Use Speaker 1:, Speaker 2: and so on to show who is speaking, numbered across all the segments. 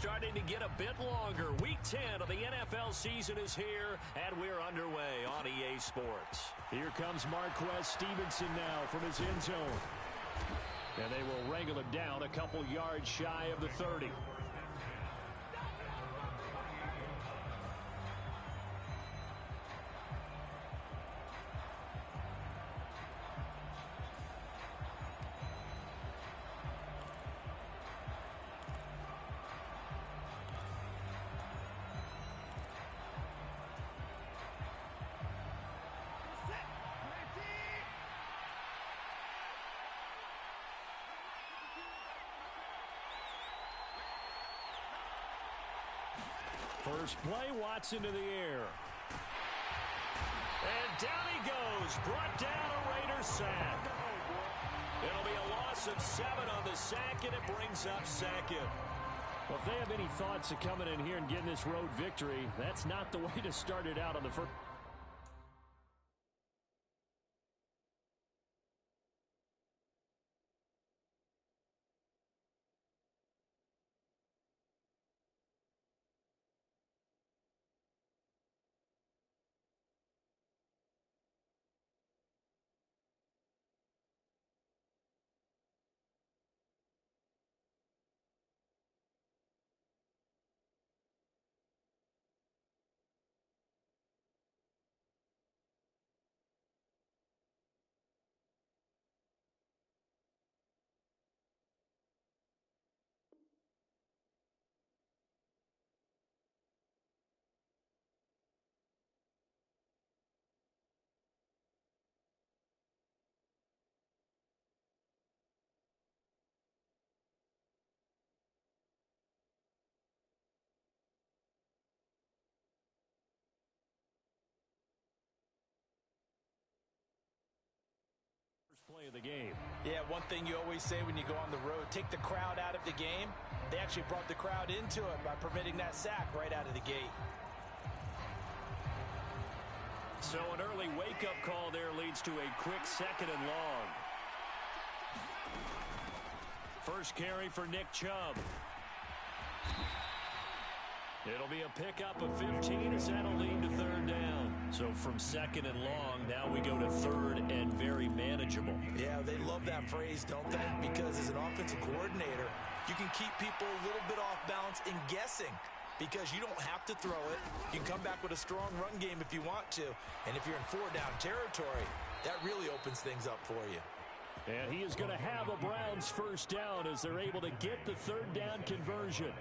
Speaker 1: starting to get a bit longer. Week 10 of the NFL season is here, and we're underway on EA Sports.
Speaker 2: Here comes Marquez Stevenson now from his end zone. And they will wrangle him down a couple yards shy of the 30. First play, Watson to the air.
Speaker 1: And down he goes. Brought down a Raiders sack. It'll be a loss of 7 on the sack, and it brings up second.
Speaker 2: Well, if they have any thoughts of coming in here and getting this road victory, that's not the way to start it out on the first. Play of the game.
Speaker 3: Yeah, one thing you always say when you go on the road, take the crowd out of the game. They actually brought the crowd into it by permitting that sack right out of the gate.
Speaker 1: So an early wake-up call there leads to a quick 2nd and long. First carry for Nick Chubb. It'll be a pickup of 15 as that'll lead to 3rd down. So from 2nd and long, now we go to 3rd and very manageable.
Speaker 3: Yeah, they love that phrase, don't they? Because as an offensive coordinator, you can keep people a little bit off balance and guessing because you don't have to throw it. You can come back with a strong run game if you want to. And if you're in 4-down territory, that really opens things up for you.
Speaker 2: And he is going to have a Browns 1st down as they're able to get the 3rd down conversion.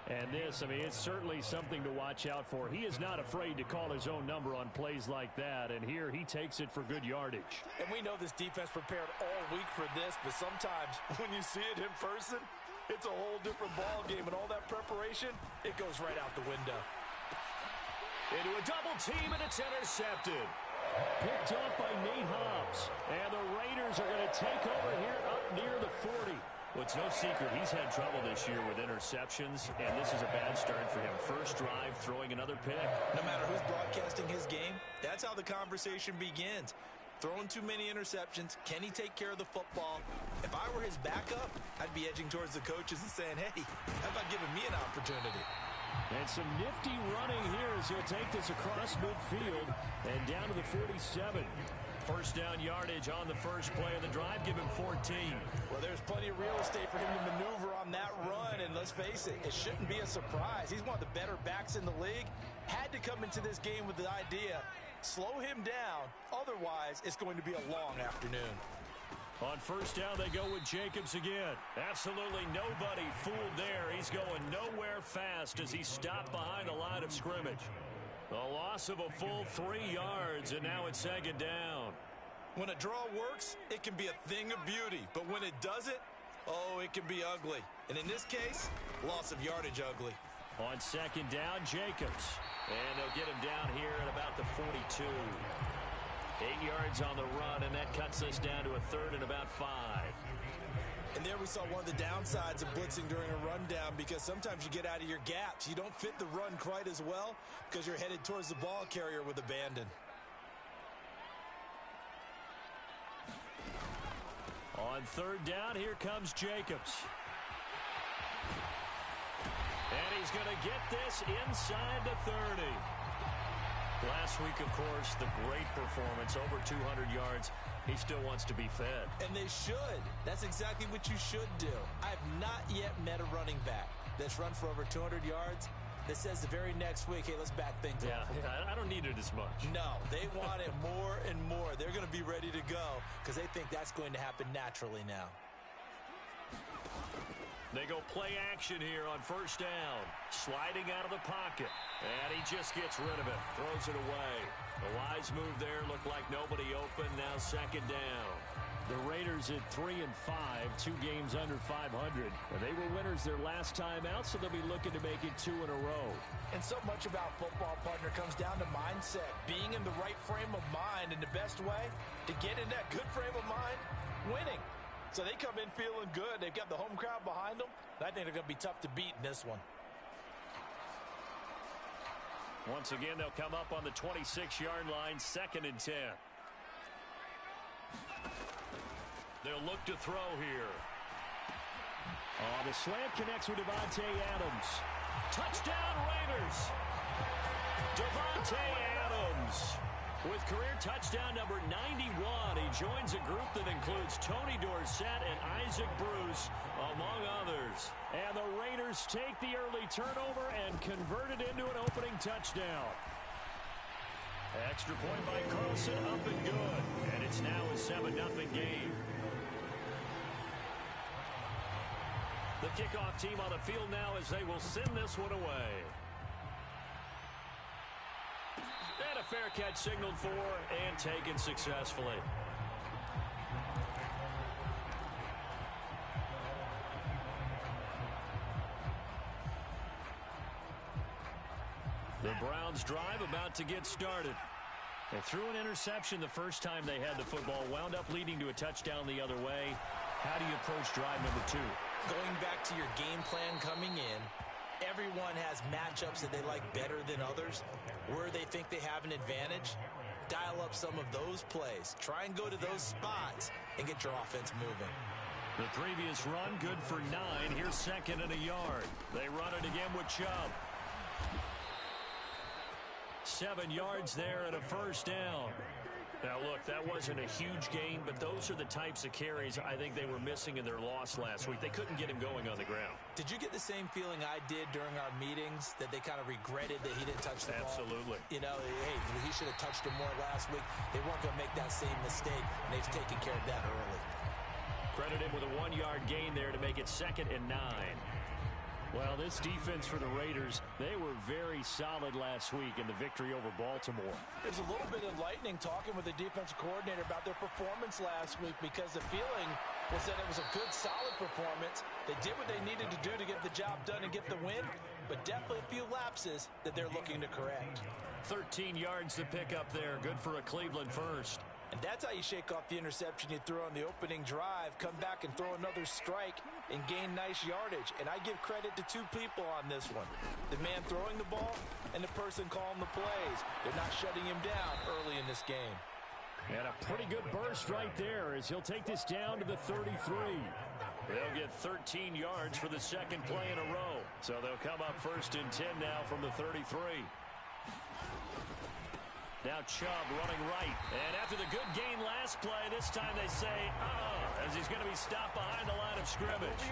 Speaker 2: And this, I mean, it's certainly something to watch out for. He is not afraid to call his own number on plays like that, and here he takes it for good yardage.
Speaker 3: And we know this defense prepared all week for this, but sometimes when you see it in person, it's a whole different ball game, and all that preparation, it goes right out the window.
Speaker 1: Into a double team, and it's intercepted.
Speaker 2: Picked off by Nate Hobbs, and the Raiders are going to take over here up near the 40.
Speaker 1: Well, it's no secret he's had trouble this year with interceptions, and this is a bad start for him. First drive, throwing another pick.
Speaker 3: No matter who's broadcasting his game, that's how the conversation begins. Throwing too many interceptions, can he take care of the football? If I were his backup, I'd be edging towards the coaches and saying, hey, how about giving me an opportunity?
Speaker 2: And some nifty running here as he'll take this across midfield and down to the 47.
Speaker 1: First down yardage on the first play of the drive. Give him 14.
Speaker 3: Well, there's plenty of real estate for him to maneuver on that run. And let's face it, it shouldn't be a surprise. He's one of the better backs in the league. Had to come into this game with the idea, slow him down. Otherwise, it's going to be a long afternoon.
Speaker 1: On first down, they go with Jacobs again. Absolutely nobody fooled there. He's going nowhere fast as he stopped behind the line of scrimmage. The loss of a full 3 yards, and now it's 2nd down.
Speaker 3: When a draw works, it can be a thing of beauty. But when it doesn't, oh, it can be ugly. And in this case, loss of yardage ugly.
Speaker 1: On 2nd down, Jacobs. And they'll get him down here at about the 42. 8 yards on the run, and that cuts us down to a 3rd and about 5.
Speaker 3: And there we saw one of the downsides of blitzing during a rundown because sometimes you get out of your gaps. You don't fit the run quite as well because you're headed towards the ball carrier with abandon.
Speaker 1: On 3rd down, here comes Jacobs. And he's going to get this inside the 30. Last week, of course, the great performance, over 200 yards. He still wants to be fed.
Speaker 3: And they should. That's exactly what you should do. I have not yet met a running back that's run for over 200 yards that says the very next week, hey, let's back things up.
Speaker 1: Yeah, I don't need it as much.
Speaker 3: No, they want it more and more. They're going to be ready to go because they think that's going to happen naturally now.
Speaker 1: They go play action here on first down. Sliding out of the pocket. And he just gets rid of it. Throws it away. The wise move there. Looked like nobody open. Now second down.
Speaker 2: The Raiders at 3-5, 2 games under 500. They were winners their last time out, so they'll be looking to make it 2 in a row.
Speaker 3: And so much about football, partner, comes down to mindset. Being in the right frame of mind, and the best way to get in that good frame of mind, winning. So they come in feeling good. They've got the home crowd behind them. And I think they're going to be tough to beat in this one.
Speaker 1: Once again, they'll come up on the 26-yard line, 2nd and 10. They'll look to throw here.
Speaker 2: Oh, the slant connects with Devontae Adams.
Speaker 1: Touchdown, Raiders! Devontae Adams with career touchdown number 91. He joins a group that includes Tony Dorsett and Isaac Bruce, among others.
Speaker 2: And the Raiders take the early turnover and convert it into an opening touchdown.
Speaker 1: Extra point by Carlson, up and good. And it's now a 7-0 game. The kickoff team on the field now as they will send this one away. And a fair catch signaled for and taken successfully. The Browns drive about to get started. They threw an interception the first time they had the football, wound up leading to a touchdown the other way. How do you approach drive number 2?
Speaker 3: Going back to your game plan coming in, everyone has matchups that they like better than others. Where they think they have an advantage, dial up some of those plays. Try and go to those spots and get your offense moving.
Speaker 1: The previous run, good for 9. Here's 2nd and a yard. They run it again with Chubb. 7 yards there and a first down. Now, look, that wasn't a huge gain, but those are the types of carries I think they were missing in their loss last week. They couldn't get him going on the ground.
Speaker 3: Did you get the same feeling I did during our meetings, that they kind of regretted that he didn't touch the ball?
Speaker 1: Absolutely.
Speaker 3: You know, hey, he should have touched him more last week. They weren't going to make that same mistake, and they've taken care of that early.
Speaker 1: Credit him with a 1-yard gain there to make it 2nd and 9.
Speaker 2: Well, this defense for the Raiders, they were very solid last week in the victory over Baltimore.
Speaker 3: There's a little bit enlightening talking with the defensive coordinator about their performance last week, because the feeling was that it was a good, solid performance. They did what they needed to do to get the job done and get the win, but definitely a few lapses that they're looking to correct.
Speaker 1: 13 yards to pick up there. Good for a Cleveland first.
Speaker 3: And that's how you shake off the interception you threw on the opening drive, come back and throw another strike and gain nice yardage. And I give credit to 2 people on this one. The man throwing the ball and the person calling the plays. They're not shutting him down early in this game.
Speaker 2: And a pretty good burst right there as he'll take this down to the 33.
Speaker 1: They'll get 13 yards for the 2nd play in a row. So they'll come up 1st and 10 now from the 33. Now Chubb running right. And after the good gain last play, this time they say, as he's going to be stopped behind the line of scrimmage.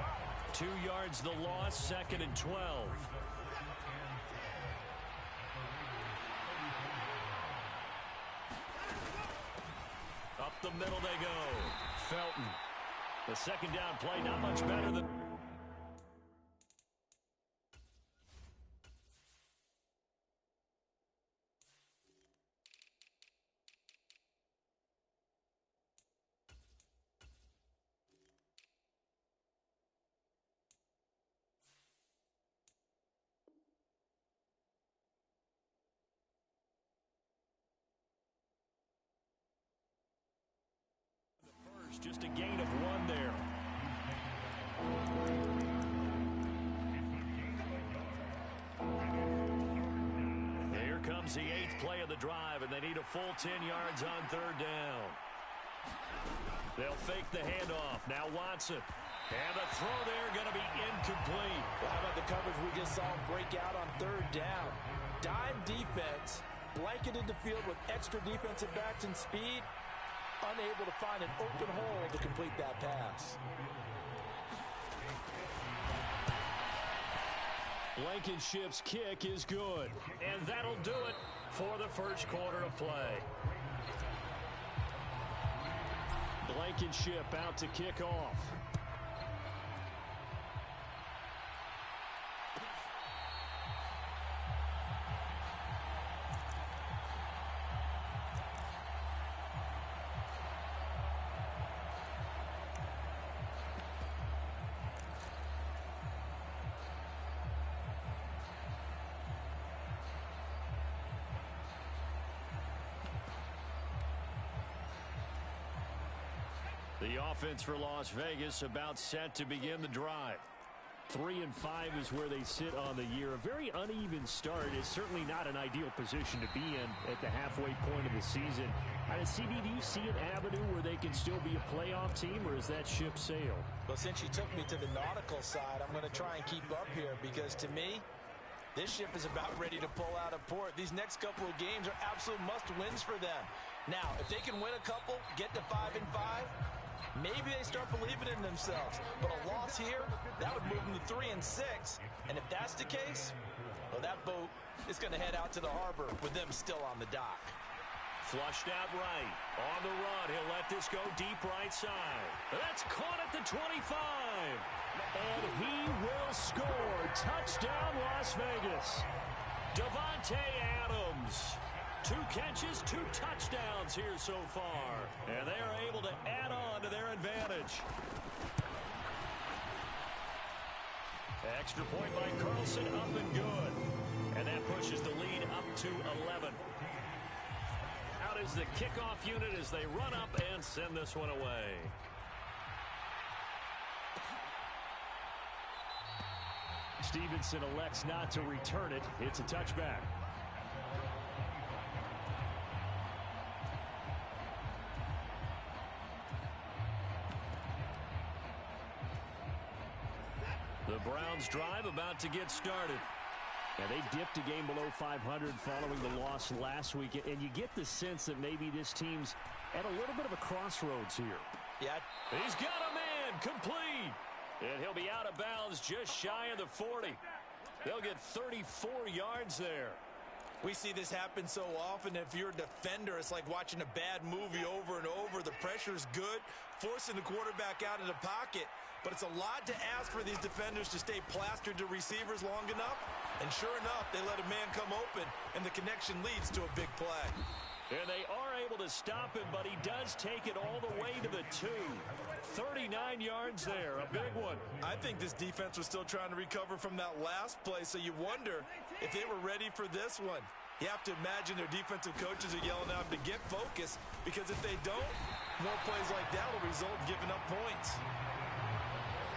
Speaker 1: 2 yards the loss, 2nd and 12. Up the middle they go. Felton. The 2nd down play, not much better than... Just a gain of 1 there. Here comes the 8th play of the drive, and they need a full 10 yards on 3rd down. They'll fake the handoff. Now Watson. And the throw there going to be incomplete.
Speaker 3: Well, how about the coverage we just saw him break out on third down? Dime defense, blanketed the field with extra defensive backs and speed, unable to find an open hole to complete that pass.
Speaker 2: Blankenship's kick is good.
Speaker 1: And that'll do it for the first quarter of play.
Speaker 2: Blankenship out to kick off. The offense for Las Vegas about set to begin the drive. 3-5 is where they sit on the year. A very uneven start is certainly not an ideal position to be in at the halfway point of the season. CD, do you see an avenue where they can still be a playoff team, or is that ship sailed?
Speaker 3: Well, since you took me to the nautical side, I'm going to try and keep up here because to me, this ship is about ready to pull out of port. These next couple of games are absolute must-wins for them. Now, if they can win a couple, get to 5-5, maybe they start believing in themselves. But a loss here, that would move them to 3-6. And if that's the case, well, that boat is going to head out to the harbor with them still on the dock.
Speaker 1: Flushed out right. On the run, he'll let this go deep right side. That's caught at the 25.
Speaker 2: And he will score. Touchdown, Las Vegas.
Speaker 1: Davante Adams. 2 catches, 2 touchdowns here so far. And they are able to add on to their advantage. Extra point by Carlson, up and good. And that pushes the lead up to 11. Out is the kickoff unit as they run up and send this one away.
Speaker 2: Stevenson elects not to return it. It's a touchback.
Speaker 1: The Browns drive about to get started.
Speaker 2: Yeah, they dipped a game below 500 following the loss last week, and you get the sense that maybe this team's at a little bit of a crossroads here.
Speaker 3: Yeah.
Speaker 1: He's got a man complete. And he'll be out of bounds just shy of the 40. They'll get 34 yards there.
Speaker 3: We see this happen so often. If you're a defender, it's like watching a bad movie over and over. The pressure's good, forcing the quarterback out of the pocket. But it's a lot to ask for these defenders to stay plastered to receivers long enough. And sure enough, they let a man come open, and the connection leads to a big play.
Speaker 1: And they are able to stop him, but he does take it all the way to the 2. 39 yards there, a big one.
Speaker 3: I think this defense was still trying to recover from that last play, so you wonder if they were ready for this one. You have to imagine their defensive coaches are yelling at them to get focused, because if they don't, more plays like that will result in giving up points.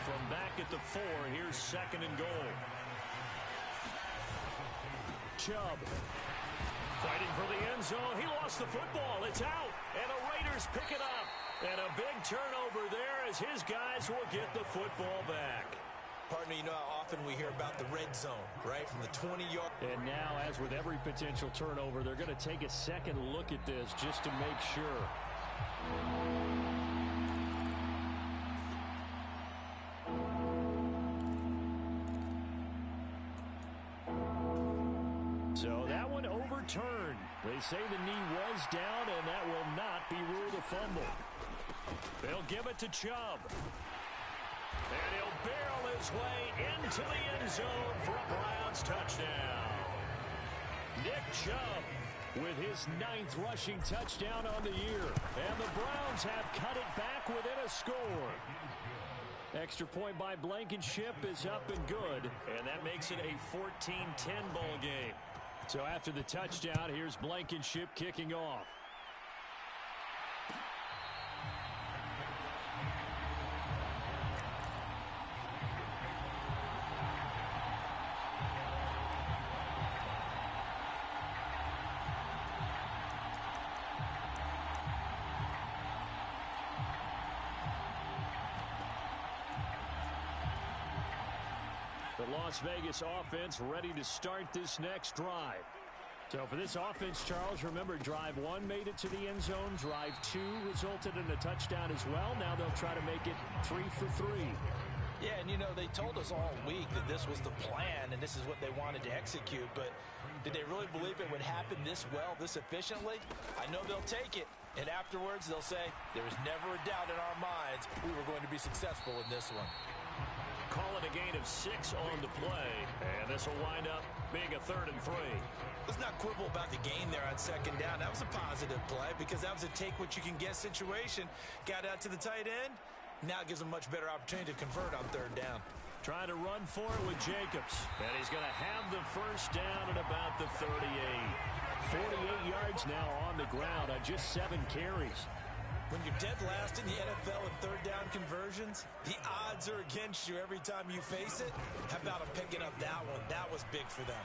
Speaker 1: From back at the 4, here's 2nd and goal.
Speaker 2: Chubb
Speaker 1: fighting for the end zone. He lost the football. It's out. And the Raiders pick it up. And a big turnover there as his guys will get the football back.
Speaker 3: Partner, you know how often we hear about the red zone, right? From the 20-yard.
Speaker 2: And now, as with every potential turnover, they're going to take a second look at this just to make sure. So that one overturned. They say the knee was down, and that will not be ruled a fumble.
Speaker 1: They'll give it to Chubb. And he'll barrel his way into the end zone for a Browns touchdown. Nick Chubb with his 9th rushing touchdown on the year. And the Browns have cut it back within a score. Extra point by Blankenship is up and good.
Speaker 2: And that makes it a 14-10 ball game. So after the touchdown, here's Blankenship kicking off. The Las Vegas offense ready to start this next drive. So for this offense, Charles, remember, drive 1 made it to the end zone. Drive 2 resulted in a touchdown as well. Now they'll try to make it 3 for 3.
Speaker 3: Yeah, and, you know, they told us all week that this was the plan and this is what they wanted to execute. But did they really believe it would happen this well, this efficiently? I know they'll take it. And afterwards, they'll say, there was never a doubt in our minds we were going to be successful in this one.
Speaker 1: Call it a gain of 6 on the play. And this will wind up being a 3rd and 3.
Speaker 3: Let's not quibble about the gain there on 2nd down. That was a positive play because that was a take-what-you-can-get situation. Got out to the tight end. Now it gives them a much better opportunity to convert on 3rd down.
Speaker 1: Trying to run for it with Jacobs. And he's going to have the first down at about the 38.
Speaker 2: 48 yards now on the ground on just 7 carries.
Speaker 3: When you're dead last in the NFL in 3rd down conversions, the odds are against you every time you face it. How about them picking up that one? That was big for them.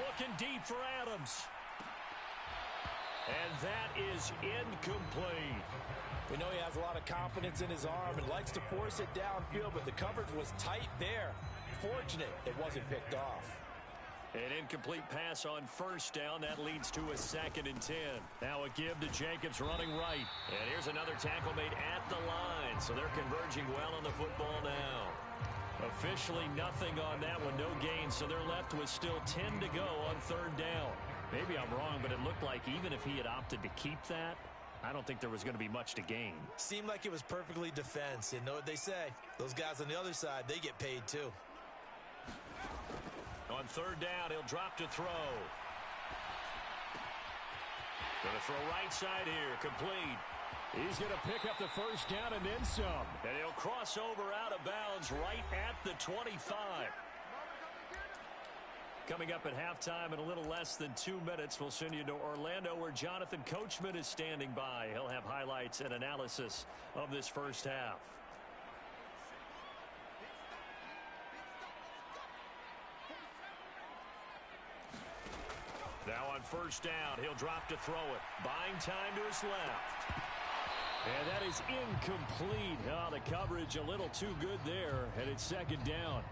Speaker 1: Looking deep for Adams. And that is incomplete.
Speaker 3: We know he has a lot of confidence in his arm and likes to force it downfield, but the coverage was tight there. Fortunate it wasn't picked off.
Speaker 1: An incomplete pass on 1st down. That leads to a 2nd and 10. Now a give to Jacobs running right. And here's another tackle made at the line. So they're converging well on the football now. Officially nothing on that one. No gain. So they're left with still 10 to go on 3rd down. Maybe I'm wrong, but it looked like even if he had opted to keep that, I don't think there was going to be much to gain.
Speaker 3: Seemed like it was perfectly defense. And know what they say? Those guys on the other side, they get paid too.
Speaker 1: On 3rd down, he'll drop to throw. Going to throw right side here, complete.
Speaker 2: He's going to pick up the first down and then some.
Speaker 1: And he'll cross over out of bounds right at the 25. Coming up at halftime in a little less than 2 minutes, we'll send you to Orlando where Jonathan Coachman is standing by. He'll have highlights and analysis of this first half. Now on 1st down, he'll drop to throw it. Buying time to his left.
Speaker 2: And that is incomplete. Oh, the coverage a little too good there, and it's 2nd down.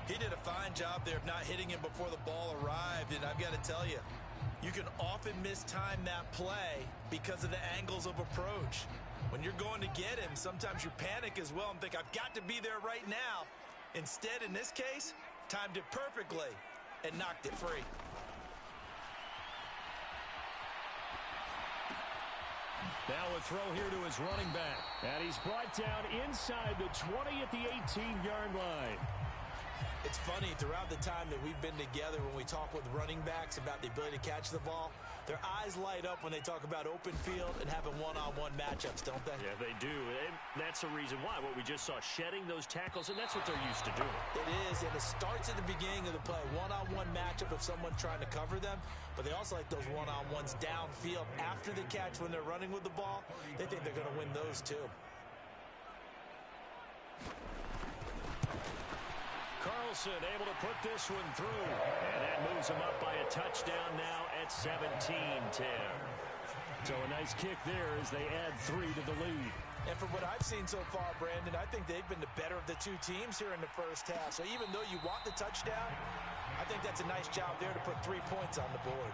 Speaker 3: He did a fine job there of not hitting him before the ball arrived, and I've got to tell you, you can often mistime that play because of the angles of approach. When you're going to get him, sometimes you panic as well and think, I've got to be there right now. Instead, in this case, timed it perfectly and knocked it free.
Speaker 2: Now a throw here to his running back. And he's brought down inside the 20 at the 18-yard line.
Speaker 3: It's funny, throughout the time that we've been together, when we talk with running backs about the ability to catch the ball, their eyes light up when they talk about open field and having one-on-one matchups, don't they?
Speaker 1: Yeah, they do. And that's the reason why. What we just saw, shedding those tackles, and that's what they're used to doing.
Speaker 3: It is, and it starts at the beginning of the play. One-on-one matchup of someone trying to cover them, but they also like those one-on-ones downfield after the catch when they're running with the ball. They think they're going to win those too.
Speaker 1: Carlson able to put this one through. And that moves him up by a touchdown now at 17-10.
Speaker 2: So a nice kick there as they add 3 to the lead.
Speaker 3: And from what I've seen so far, Brandon, I think they've been the better of the two teams here in the first half. So even though you want the touchdown, I think that's a nice job there to put 3 points on the board.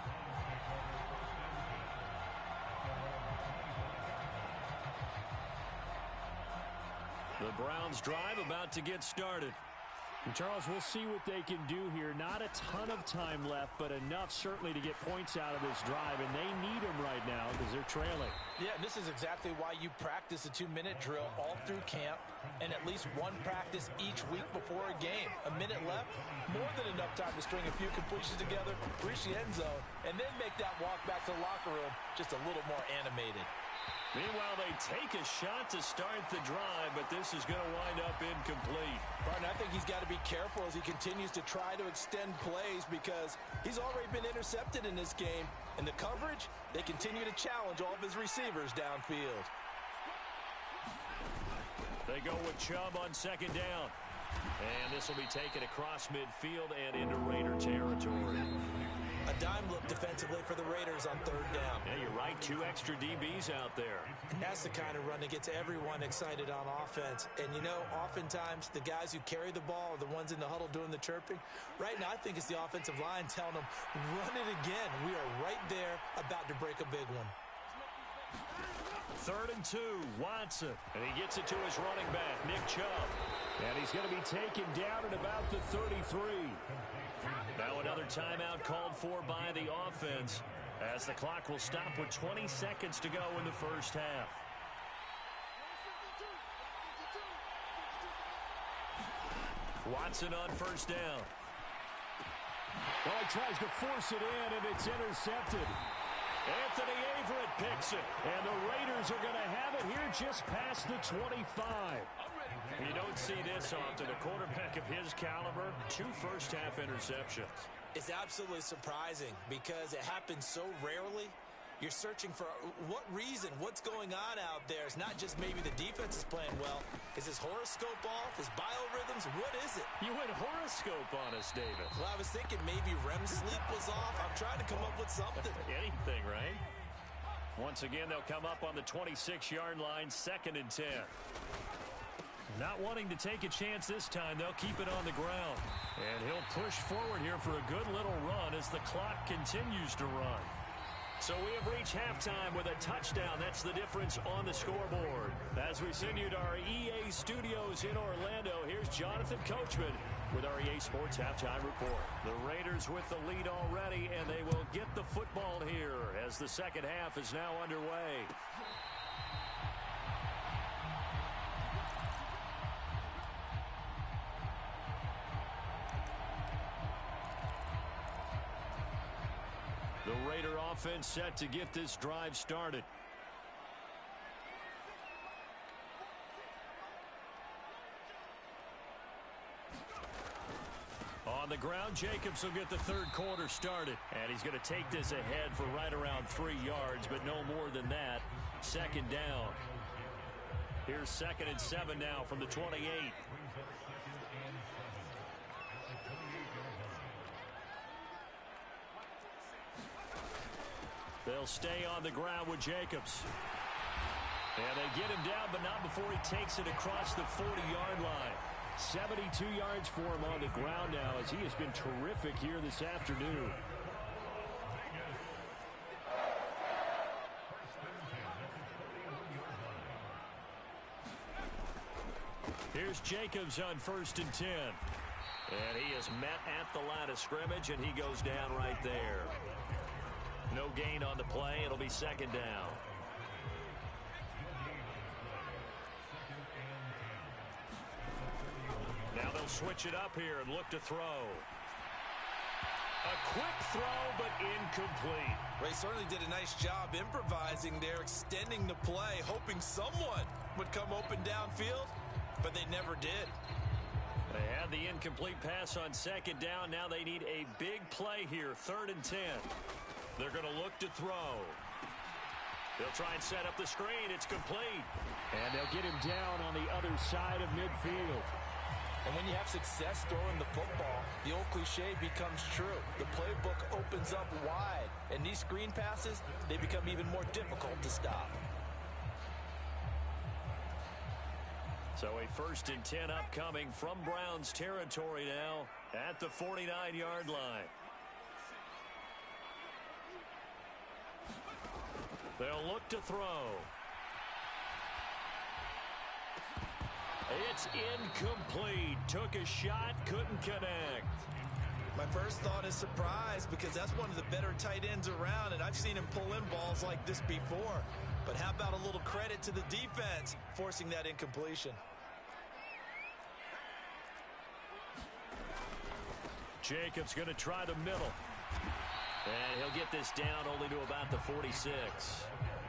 Speaker 1: The Browns drive about to get started.
Speaker 2: And Charles, we'll see what they can do here. Not a ton of time left, but enough certainly to get points out of this drive, and they need them right now because they're trailing.
Speaker 3: Yeah, and this is exactly why you practice a 2-minute drill all through camp and at least one practice each week before a game. A minute left, more than enough time to string a few completions together, reach the end zone, and then make that walk back to the locker room just a little more animated.
Speaker 1: Meanwhile, they take a shot to start the drive, but this is going to wind up incomplete.
Speaker 3: Martin, I think he's got to be careful as he continues to try to extend plays because he's already been intercepted in this game. And the coverage, they continue to challenge all of his receivers downfield.
Speaker 1: They go with Chubb on 2nd down. And this will be taken across midfield and into Raider territory.
Speaker 3: A dime look defensively for the Raiders on third down.
Speaker 1: Yeah, you're right. 2 extra DBs out there.
Speaker 3: And that's the kind of run that gets everyone excited on offense. And, you know, oftentimes the guys who carry the ball are the ones in the huddle doing the chirping. Right now, I think it's the offensive line telling them, run it again. We are right there about to break a big one.
Speaker 2: 3rd and 2, Watson. And he gets it to his running back, Nick Chubb. And he's going to be taken down at about the 33. Now another timeout called for by the offense as the clock will stop with 20 seconds to go in the first half. Watson on first down. Well, he tries to force it in, and it's intercepted. Anthony Averett picks it, and the Raiders are going to have it here just past the 25.
Speaker 1: You don't see this often. A quarterback of his caliber, 2 first-half interceptions.
Speaker 3: It's absolutely surprising because it happens so rarely. You're searching for what reason, what's going on out there. It's not just maybe the defense is playing well. Is his horoscope off? His biorhythms? What is it?
Speaker 1: You went horoscope on us, David.
Speaker 3: Well, I was thinking maybe REM sleep was off. I'm trying to come up with something.
Speaker 1: Anything, right?
Speaker 2: Once again, they'll come up on the 26-yard line, 2nd and 10. Not wanting to take a chance this time, they'll keep it on the ground. And he'll push forward here for a good little run as the clock continues to run. So we have reached halftime with a touchdown. That's the difference on the scoreboard. As we send you to our EA studios in Orlando, here's Jonathan Coachman with our EA Sports Halftime Report. The Raiders with the lead already, and they will get the football here as the second half is now underway. The Raider offense set to get this drive started. On the ground, Jacobs will get the third quarter started. And he's going to take this ahead for right around 3 yards, but no more than that. 2nd down. Here's 2nd and 7 now from the 28. They'll stay on the ground with Jacobs. And they get him down, but not before he takes it across the 40-yard line. 72 yards for him on the ground now as he has been terrific here this afternoon. Here's Jacobs on 1st and 10. And he is met at the line of scrimmage, and he goes down right there. No gain on the play. It'll be 2nd down. Now they'll switch it up here and look to throw. A quick throw, but incomplete.
Speaker 3: Ray certainly did a nice job improvising there, extending the play, hoping someone would come open downfield, but they never did.
Speaker 2: They had the incomplete pass on 2nd down. Now they need a big play here, 3rd and 10. They're going to look to throw. They'll try and set up the screen. It's complete. And they'll get him down on the other side of midfield.
Speaker 3: And when you have success throwing the football, the old cliche becomes true. The playbook opens up wide. And these screen passes, they become even more difficult to stop.
Speaker 2: So a 1st and 10 upcoming from Browns territory now at the 49-yard line. They'll look to throw. It's incomplete. Took a shot, couldn't connect.
Speaker 3: My first thought is surprise because that's one of the better tight ends around, and I've seen him pull in balls like this before. But how about a little credit to the defense forcing that incompletion?
Speaker 2: Jacobs going to try the middle. And he'll get this down only to about the 46.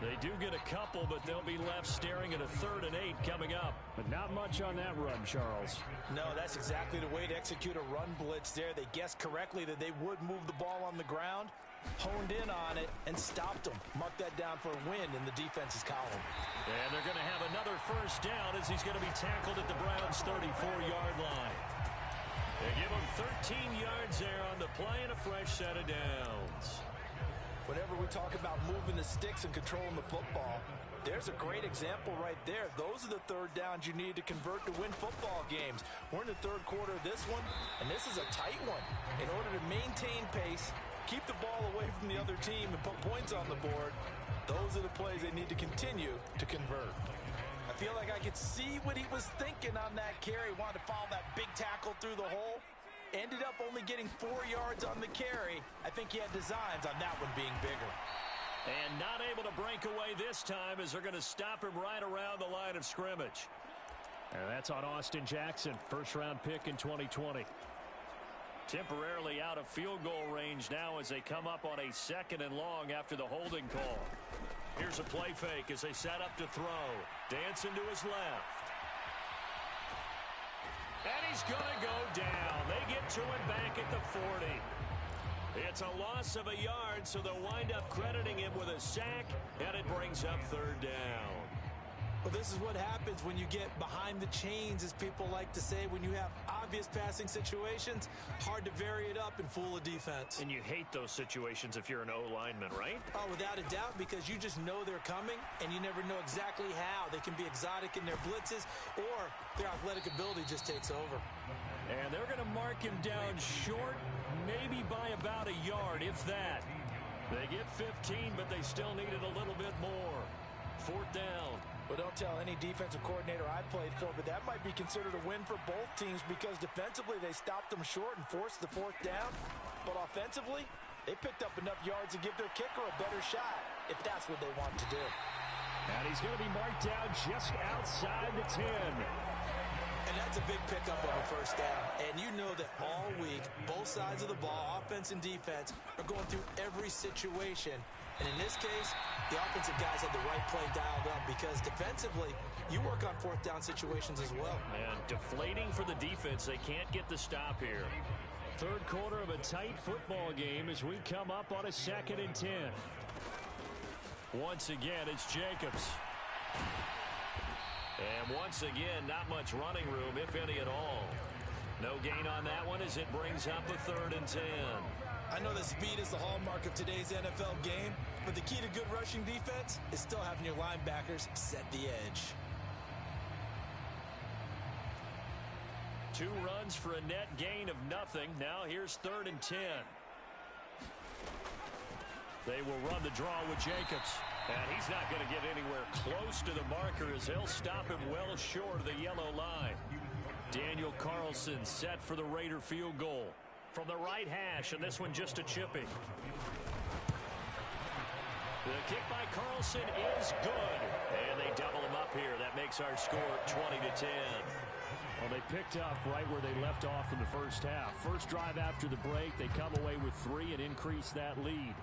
Speaker 2: They do get a couple, but they'll be left staring at a 3rd and 8 coming up. But not much on that run, Charles.
Speaker 3: No, that's exactly the way to execute a run blitz there. They guessed correctly that they would move the ball on the ground, honed in on it, and stopped them. Mark that down for a win in the defense's column.
Speaker 2: And they're going to have another 1st down as he's going to be tackled at the Browns' 34-yard line.
Speaker 1: They give him 13 yards there on the play and a fresh set of downs.
Speaker 3: Whenever we talk about moving the sticks and controlling the football, there's a great example right there. Those are the third downs you need to convert to win football games. We're in the third quarter of this one, and this is a tight one. In order to maintain pace, keep the ball away from the other team, and put points on the board, those are the plays they need to continue to convert. I feel like I could see what he was thinking on that carry. Wanted to follow that big tackle through the hole. Ended up only getting 4 yards on the carry. I think he had designs on that one being bigger.
Speaker 1: And not able to break away this time as they're going to stop him right around the line of scrimmage.
Speaker 2: And that's on Austin Jackson, first-round pick in 2020.
Speaker 1: Temporarily out of field goal range now as they come up on a 2nd and long after the holding call. Here's a play fake as they set up to throw. Dancing to his left. And he's going to go down. They get to him back at the 40. It's a loss of a yard, so they'll wind up crediting him with a sack, and it brings up 3rd down.
Speaker 3: Well, this is what happens when you get behind the chains, as people like to say. When you have obvious passing situations, hard to vary it up and fool a defense.
Speaker 1: And you hate those situations if you're an O-lineman, right?
Speaker 3: Oh, without a doubt, because you just know they're coming, and you never know exactly how. They can be exotic in their blitzes, or their athletic ability just takes over.
Speaker 1: And they're going to mark him down short, maybe by about a yard, if that. They get 15, but they still needed a little bit more. 4th down.
Speaker 3: Well, don't tell any defensive coordinator I played for, but that might be considered a win for both teams because defensively they stopped them short and forced the 4th down. But offensively, they picked up enough yards to give their kicker a better shot, if that's what they want to do.
Speaker 2: And he's going to be marked down just outside the 10.
Speaker 3: And that's a big pickup on a 1st down. And you know that all week, both sides of the ball, offense and defense, are going through every situation. And in this case, the offensive guys had the right play dialed up because defensively, you work on 4th down situations as well.
Speaker 1: And deflating for the defense. They can't get the stop here.
Speaker 2: 3rd quarter of a tight football game as we come up on a 2nd and 10.
Speaker 1: Once again, it's Jacobs. And once again, not much running room, if any at all. No gain on that one as it brings up a 3rd and 10.
Speaker 3: I know that speed is the hallmark of today's NFL game, but the key to good rushing defense is still having your linebackers set the edge.
Speaker 1: 2 runs for a net gain of nothing. Now here's 3rd and 10. They will run the draw with Jacobs. And he's not going to get anywhere close to the marker as they'll stop him well short of the yellow line. Daniel Carlson set for the Raider field goal. From the right hash, and this one just a chipping. The kick by Carlson is good. And they double him up here. That makes our score 20-10.
Speaker 2: Well, they picked up right where they left off in the first half. First drive after the break, they come away with 3 and increase that lead.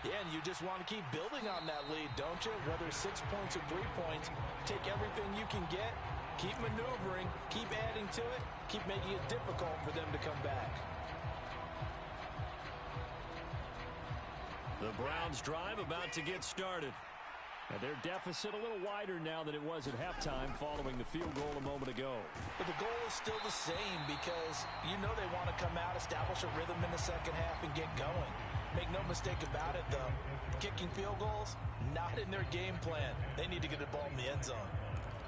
Speaker 3: Yeah, and you just want to keep building on that lead, don't you? Whether it's 6 points or 3 points, take everything you can get, keep maneuvering, keep adding to it, keep making it difficult for them to come back.
Speaker 1: The Browns drive about to get started.
Speaker 2: And their deficit a little wider now than it was at halftime following the field goal a moment ago.
Speaker 3: But the goal is still the same because you know they want to come out, establish a rhythm in the second half, and get going. Make no mistake about it, though. Kicking field goals, not in their game plan. They need to get the ball in the end zone.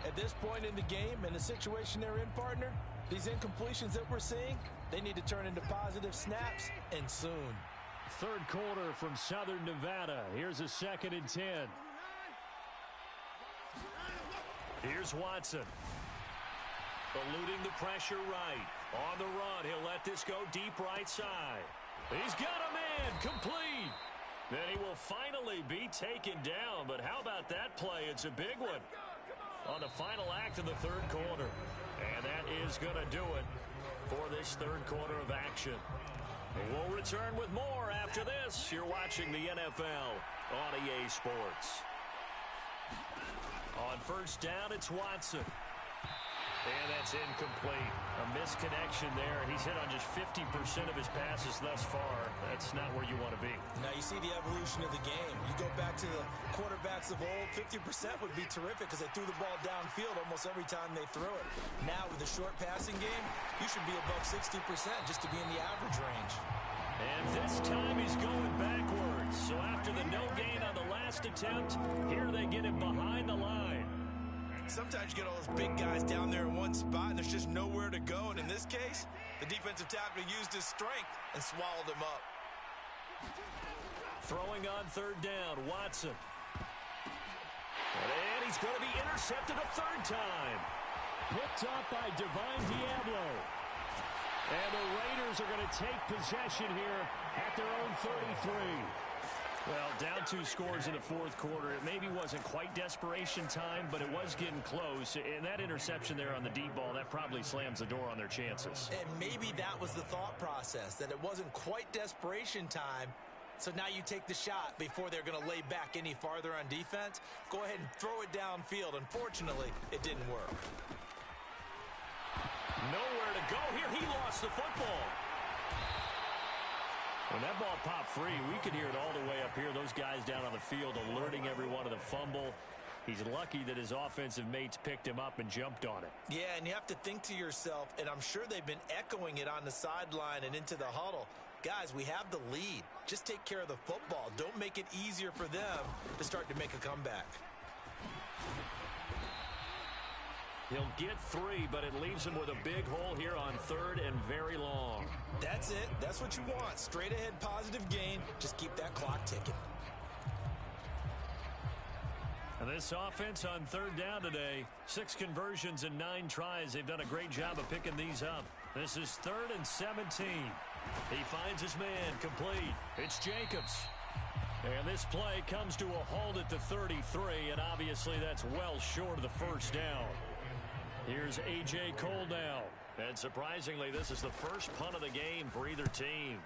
Speaker 3: At this point in the game, in the situation they're in, partner, these incompletions that we're seeing, they need to turn into positive snaps, and soon.
Speaker 2: 3rd quarter from Southern Nevada. Here's a 2nd and 10.
Speaker 1: Here's Watson. Eluding the pressure right. On the run, he'll let this go deep right side. He's got a man, complete. Then he will finally be taken down, but how about that play? It's a big one on the final act of the 3rd quarter. And that is going to do it for this 3rd quarter of action. We'll return with more after this. You're watching the NFL on EA Sports. On 1st down, it's Watson.
Speaker 2: And that's incomplete. A misconnection there. He's hit on just 50% of his passes thus far. That's not where you want to be.
Speaker 3: Now you see the evolution of the game. You go back to the quarterbacks of old, 50% would be terrific because they threw the ball downfield almost every time they threw it. Now with the short passing game, you should be above 60% just to be in the average range.
Speaker 2: And this time he's going backwards. So after the no gain on the last attempt, here they get him behind the line.
Speaker 3: Sometimes you get all those big guys down there in one spot, and there's just nowhere to go. And in this case, the defensive tackle used his strength and swallowed him up.
Speaker 2: Throwing on third down, Watson. And he's going to be intercepted a third time. Picked up by Divine Diablo. And the Raiders are going to take possession here at their own 33. Well, down 2 scores in the fourth quarter. It maybe wasn't quite desperation time, but it was getting close. And that interception there on the deep ball, that probably slams the door on their chances.
Speaker 3: And maybe that was the thought process, that it wasn't quite desperation time. So now you take the shot before they're going to lay back any farther on defense. Go ahead and throw it downfield. Unfortunately, it didn't work.
Speaker 2: Nowhere to go here. He lost the football. When that ball popped free, we could hear it all the way up here. Those guys down on the field alerting everyone of the fumble. He's lucky that his offensive mates picked him up and jumped on it.
Speaker 3: Yeah, and you have to think to yourself, and I'm sure they've been echoing it on the sideline and into the huddle. Guys, we have the lead. Just take care of the football. Don't make it easier for them to start to make a comeback.
Speaker 2: He'll get 3, but it leaves him with a big hole here on third and very long.
Speaker 3: That's it. That's what you want. Straight ahead, positive gain. Just keep that clock ticking.
Speaker 2: And this offense on third down today, 6 conversions and 9 tries. They've done a great job of picking these up. This is 3rd and 17. He finds his man complete. It's Jacobs. And this play comes to a halt at the 33, and obviously that's well short of the first down. Here's A.J. Cole now. And surprisingly, this is the first punt of the game for either team.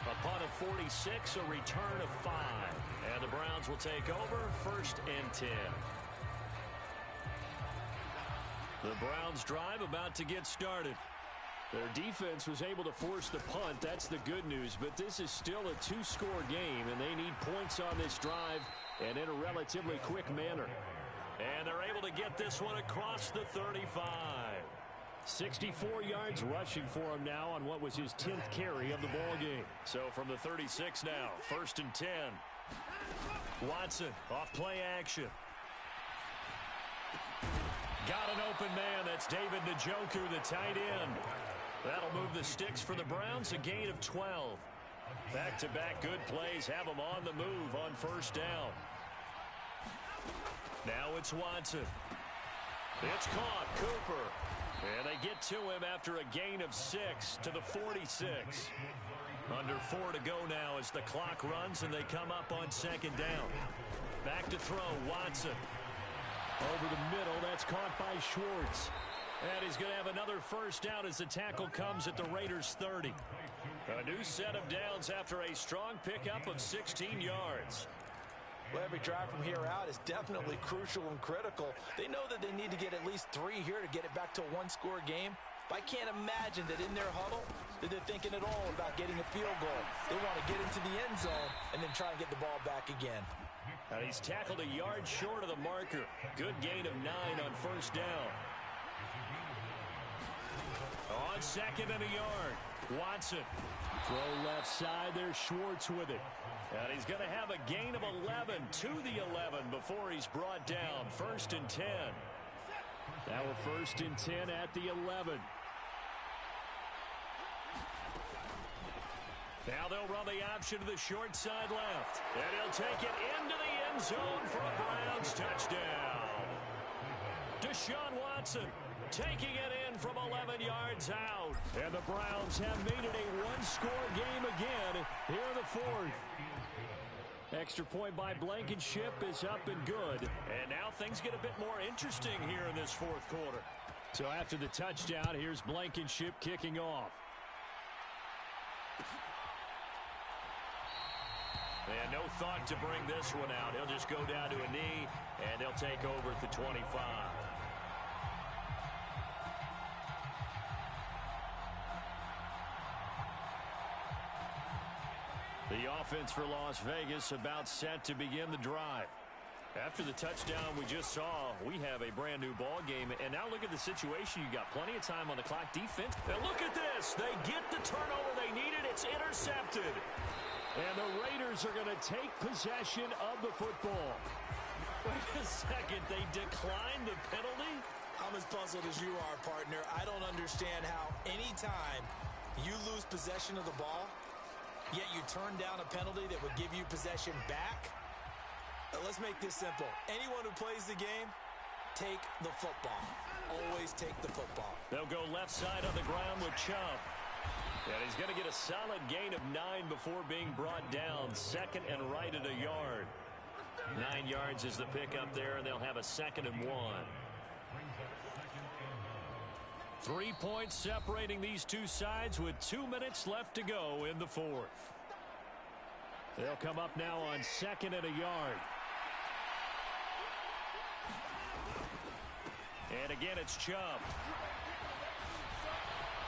Speaker 2: A punt of 46, a return of 5. And the Browns will take over 1st and 10. The Browns drive about to get started. Their defense was able to force the punt. That's the good news. But this is still a 2-score game, and they need points on this drive and in a relatively quick manner. And they're able to get this one across the 35. 64 yards rushing for him now on what was his 10th carry of the ball game. So from the 36 now, 1st and 10. Watson off play action. Got an open man. That's David Njoku, the tight end. That'll move the sticks for the Browns, a gain of 12. Back-to-back good plays have them on the move on 1st down. Now it's Watson. It's caught. Cooper. And they get to him after a gain of 6 to the 46. Under 4 to go now as the clock runs and they come up on 2nd down. Back to throw. Watson. Over the middle. That's caught by Schwartz. And he's going to have another 1st down as the tackle comes at the Raiders' 30. A new set of downs after a strong pickup of 16 yards.
Speaker 3: Well, every drive from here out is definitely crucial and critical. They know that they need to get at least 3 here to get it back to a 1-score game. But I can't imagine that in their huddle that they're thinking at all about getting a field goal. They want to get into the end zone and then try and get the ball back again.
Speaker 2: And he's tackled a yard short of the marker. Good gain of 9 on 1st down. On 2nd and a yard, Watson. Throw left side, there's Schwartz with it. And he's going to have a gain of 11 to the 11 before he's brought down. 1st and 10. Now a 1st and 10 at the 11. Now they'll run the option to the short side left. And he'll take it into the end zone for a Browns touchdown. Deshaun Watson taking it in from 11 yards out. And the Browns have made it a 1-score game again here in the 4th. Extra point by Blankenship is up and good. And now things get a bit more interesting here in this 4th quarter. So after the touchdown, here's Blankenship kicking off.
Speaker 1: And no thought to bring this one out. He'll just go down to a knee, and they'll take over at the 25. The offense for Las Vegas about set to begin the drive. After the touchdown we just saw, we have a brand new ball game. And now look at the situation. You got plenty of time on the clock. Defense. And look at this. They get the turnover they needed. It's intercepted.
Speaker 2: And the Raiders are going to take possession of the football.
Speaker 1: Wait a second. They declined the penalty?
Speaker 3: I'm as puzzled as you are, partner. I don't understand how anytime you lose possession of the ball, yet you turn down a penalty that would give you possession back. Let's make this simple. Anyone who plays the game, take the football. Always take the football.
Speaker 1: They'll go left side on the ground with Chubb. And he's going to get a solid gain of 9 before being brought down. Second and right at a yard. 9 yards is the pickup there, and they'll have a 2nd and 1. 3 points separating these two sides with 2 minutes left to go in the fourth.
Speaker 2: They'll come up now on 2nd and a yard.
Speaker 1: And again, it's Chubb.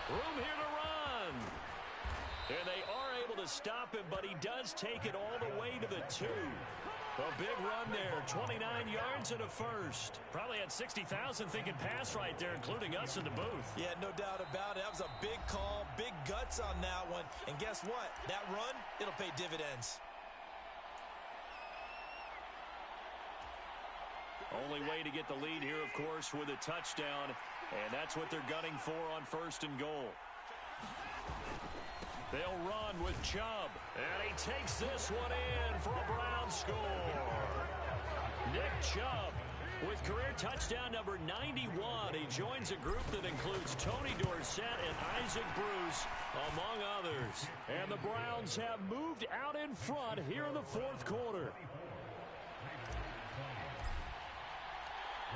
Speaker 1: Room here to run. And they are able to stop him, but he does take it all the way to the 2. A big run there, 29 yards and a first. Probably had 60,000 thinking pass right there, including us in the booth.
Speaker 3: Yeah, no doubt about it. That was a big call, big guts on that one. And guess what? That run, it'll pay dividends.
Speaker 1: Only way to get the lead here, of course, with a touchdown. And that's what they're gunning for on 1st and goal. They'll run with Chubb. And he takes this one in for a Brown score. Nick Chubb with career touchdown number 91. He joins a group that includes Tony Dorsett and Isaac Bruce, among others.
Speaker 2: And the Browns have moved out in front here in the fourth quarter.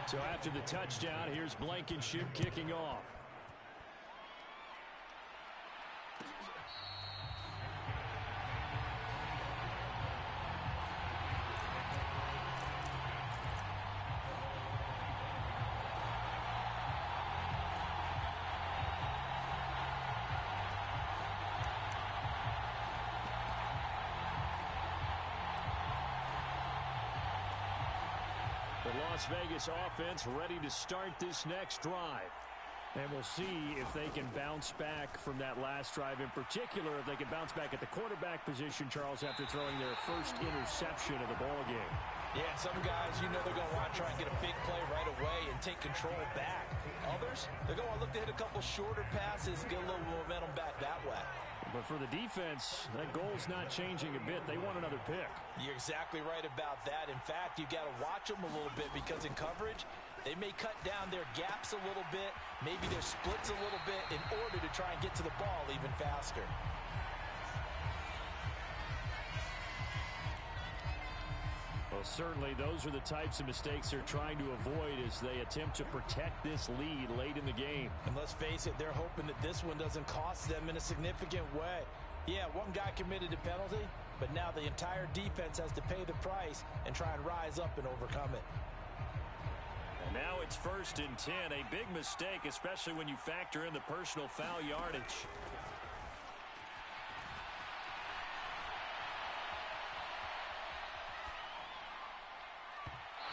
Speaker 2: So after the touchdown, here's Blankenship kicking off. The Las Vegas offense ready to start this next drive. And we'll see if they can bounce back from that last drive. In particular, if they can bounce back at the quarterback position, Charles, after throwing their first interception of the ball game.
Speaker 3: Yeah, some guys, you know they're going to want to try and get a big play right away and take control back. Others, they're going to look to hit a couple shorter passes, get a little momentum back that way.
Speaker 2: But for the defense, that goal's not changing a bit. They want another pick.
Speaker 3: You're exactly right about that. In fact, you got to watch them a little bit because in coverage, they may cut down their gaps a little bit, maybe their splits a little bit in order to try and get to the ball even faster.
Speaker 2: Well, certainly those are the types of mistakes they're trying to avoid as they attempt to protect this lead late in the game.
Speaker 3: And let's face it, they're hoping that this one doesn't cost them in a significant way. Yeah, one guy committed a penalty, but now the entire defense has to pay the price and try and rise up and overcome it.
Speaker 1: And now it's 1st and 10, a big mistake, especially when you factor in the personal foul yardage.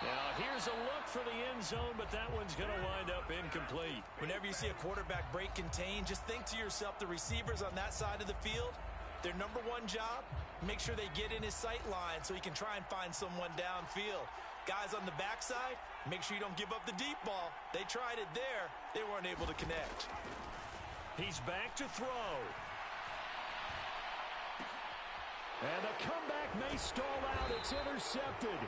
Speaker 1: Now, here's a look for the end zone, but that one's going to wind up incomplete.
Speaker 3: Whenever you see a quarterback break contain, just think to yourself, the receivers on that side of the field, their number one job, make sure they get in his sight line so he can try and find someone downfield. Guys on the backside, make sure you don't give up the deep ball. They tried it there. They weren't able to connect.
Speaker 1: He's back to throw.
Speaker 2: And the comeback may stall out. It's intercepted.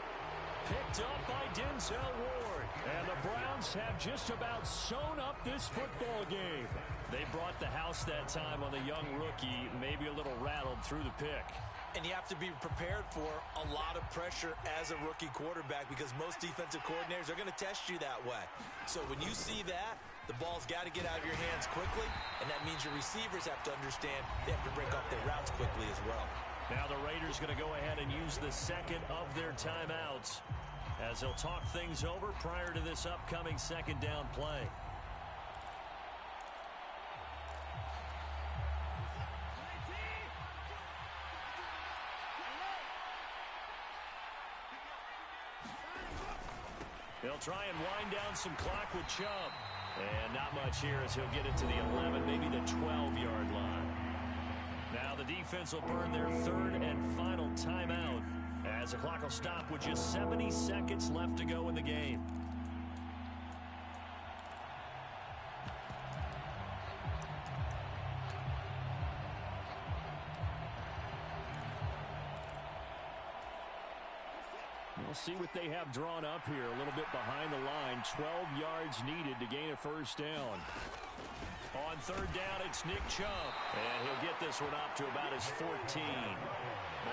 Speaker 1: Picked up by Denzel Ward.
Speaker 2: And the Browns have just about sewn up this football game.
Speaker 1: They brought the house that time on the young rookie, maybe a little rattled through the pick.
Speaker 3: And you have to be prepared for a lot of pressure as a rookie quarterback because most defensive coordinators are going to test you that way. So when you see that, the ball's got to get out of your hands quickly, and that means your receivers have to understand they have to break off their routes quickly as well.
Speaker 1: Now the Raiders going to go ahead and use the second of their timeouts as they'll talk things over prior to this upcoming second down play. They'll try and wind down some clock with Chubb. And not much here as he'll get it to the 11, maybe the 12-yard line. Now the defense will burn their third and final timeout as the clock will stop with just 70 seconds left to go in the game.
Speaker 2: We'll see what they have drawn up here. A little bit behind the line. 12 yards needed to gain a first down.
Speaker 1: On third down, it's Nick Chubb. And he'll get this one up to about his 14.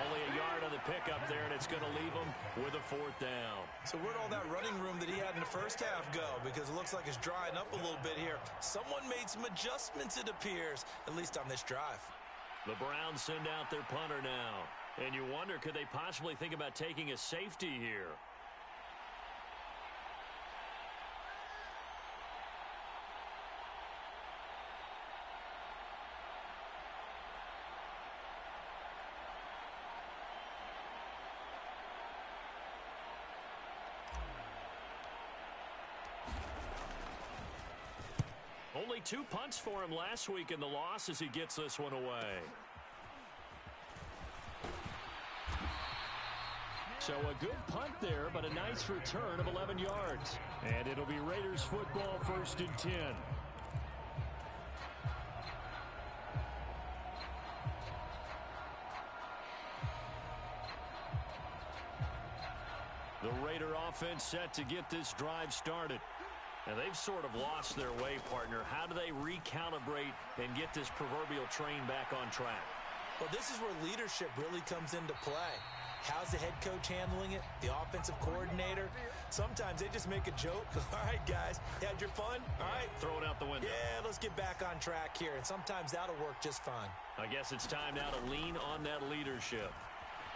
Speaker 1: Only a yard on the pickup there, and it's going to leave him with a fourth down.
Speaker 3: So where'd all that running room that he had in the first half go? Because it looks like it's drying up a little bit here. Someone made some adjustments, it appears, at least on this drive.
Speaker 1: The Browns send out their punter now. And you wonder, could they possibly think about taking a safety here? Only 2 punts for him last week in the loss as he gets this one away.
Speaker 2: So a good punt there, but a nice return of 11 yards. And it'll be Raiders football, 1st and 10.
Speaker 1: The Raider offense set to get this drive started. And they've sort of lost their way, partner. How do they recalibrate and get this proverbial train back on track?
Speaker 3: Well, this is where leadership really comes into play. How's the head coach handling it? The offensive coordinator? Sometimes they just make a joke. All right, guys, had your fun? All right.
Speaker 1: Throw it out the window.
Speaker 3: Yeah, let's get back on track here. And sometimes that'll work just fine.
Speaker 1: I guess it's time now to lean on that leadership.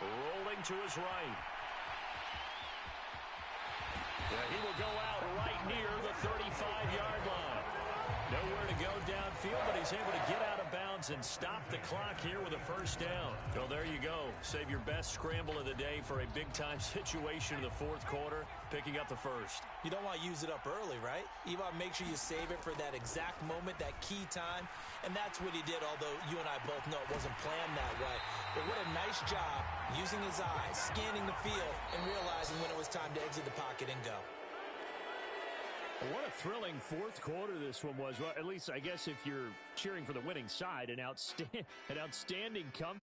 Speaker 1: Rolling to his right. Yeah, he will go out right near the 35-yard line. Nowhere to go downfield, but he's able to get out of bounds and stop the clock here with a first down. So there you go. Save your best scramble of the day for a big-time situation in the fourth quarter, picking up the first.
Speaker 3: You don't want to use it up early, right? You want to make sure you save it for that exact moment, that key time. And that's what he did, although you and I both know it wasn't planned that way. But what a nice job using his eyes, scanning the field, and realizing when it was time to exit the pocket and go.
Speaker 2: What a thrilling fourth quarter this one was. Well, at least I guess if you're cheering for the winning side, an outstanding comeback.